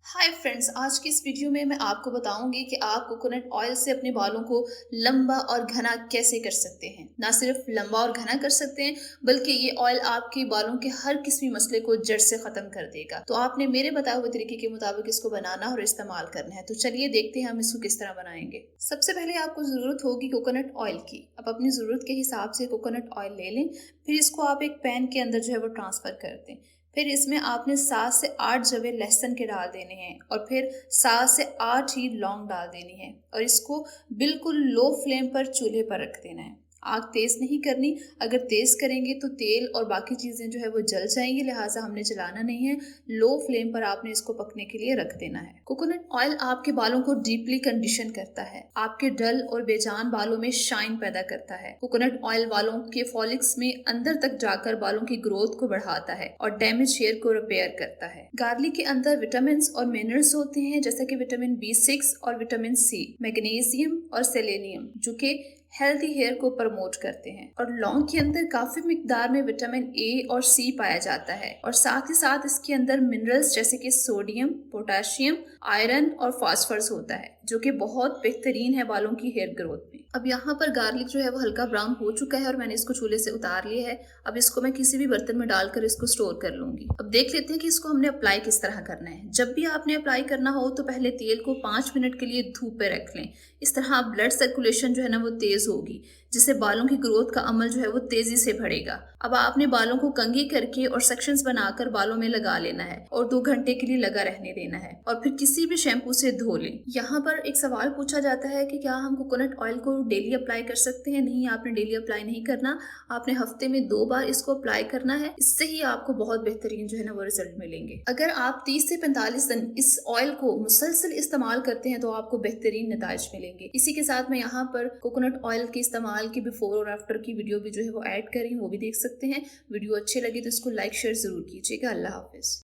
Hi friends, आज की इस वीडियो में मैं आपको बताऊंगी कि आप कोकोनट ऑयल से अपने बालों को लंबा और घना कैसे कर सकते हैं। ना सिर्फ लंबा और घना कर सकते हैं, बल्कि ये ऑयल आपके बालों के हर किसी मसले को जड़ से खत्म कर देगा। तो आपने मेरे बताए हुए तरीके के मुताबिक इसको बनाना और इस्तेमाल करना है। तो चलिए देखते हैं हम इसको किस तरह बनाएंगे। सबसे पहले आपको जरूरत होगी कोकोनट ऑयल की। अब अपनी जरूरत के हिसाब से कोकोनट ऑयल ले लें। फिर इसको आप एक पैन के अंदर जो है वो ट्रांसफर कर दें। फिर इसमें आपने 7 से 8 जवे लहसुन के डाल देने हैं और फिर 7 से 8 ही लौंग डाल देनी है और इसको बिल्कुल लो फ्लेम पर चूल्हे पर रख देना है। आग तेज नहीं करनी। अगर तेज करेंगे तो तेल और बाकी चीज़ें जो है वो जल जाएंगी, लिहाजा हमने जलाना नहीं है। लो फ्लेम पर आपने इसको पकने के लिए रख देना है। कोकोनट ऑयल आपके बालों को डीपली कंडीशन करता है, आपके डल और बेजान बालों में शाइन पैदा करता है। कोकोनट ऑयल बालों के फॉलिक्स में अंदर तक जाकर बालों की ग्रोथ को बढ़ाता है और डैमेज हेयर को रिपेयर करता है। गार्लिक के अंदर विटामिन और मिनरल्स होते हैं, जैसे कि विटामिन B6 और विटामिन C, मैग्नीशियम और सेलेनियम, जो कि हेल्दी हेयर को प्रमोट करते हैं। और लौंग के अंदर काफी मिकदार में विटामिन A और C पाया जाता है और साथ ही साथ इसके अंदर मिनरल्स जैसे कि सोडियम, पोटेशियम, आयरन और फास्फोरस होता है, जो कि बहुत बेहतरीन है बालों की हेयर ग्रोथ में। अब यहाँ पर गार्लिक जो है वो हल्का ब्राउन हो चुका है और मैंने इसको चूल्हे से उतार लिया है। अब इसको मैं किसी भी बर्तन में डालकर इसको स्टोर कर लूंगी। अब देख लेते हैं कि इसको हमने अप्लाई किस तरह करना है। जब भी आपने अप्लाई करना हो तो पहले तेल को 5 मिनट के लिए धूप पे रख लें। इस तरह ब्लड सर्कुलेशन जो है ना वो तेज होगी, जिससे बालों की ग्रोथ का अमल जो है वो तेजी से बढ़ेगा। अब आपने बालों को कंघी करके और सेक्शंस बनाकर बालों में लगा लेना है और 2 घंटे के लिए लगा रहने देना है और फिर किसी भी शैम्पू से धो लें। यहाँ पर एक सवाल पूछा जाता है कि क्या हम कोकोनट ऑयल को डेली अप्लाई कर सकते हैं। नहीं, आपने डेली अप्लाई नहीं करना। आपने हफ्ते में 2 बार इसको अप्लाई करना है। इससे ही आपको बहुत बेहतरीन जो है ना वो रिजल्ट मिलेंगे। अगर आप 30 से 45 दिन इस ऑयल को मुसलसल इस्तेमाल करते हैं तो आपको बेहतरीन नताइज मिलेंगे। इसी के साथ मैं यहाँ पर कोकोनट ऑयल के इस्तेमाल की बिफोर और आफ्टर की वीडियो भी जो है वो ऐड करी, वो भी देख सकते हैं। वीडियो अच्छी लगी तो इसको लाइक शेयर जरूर कीजिएगा। अल्लाह हाफिज।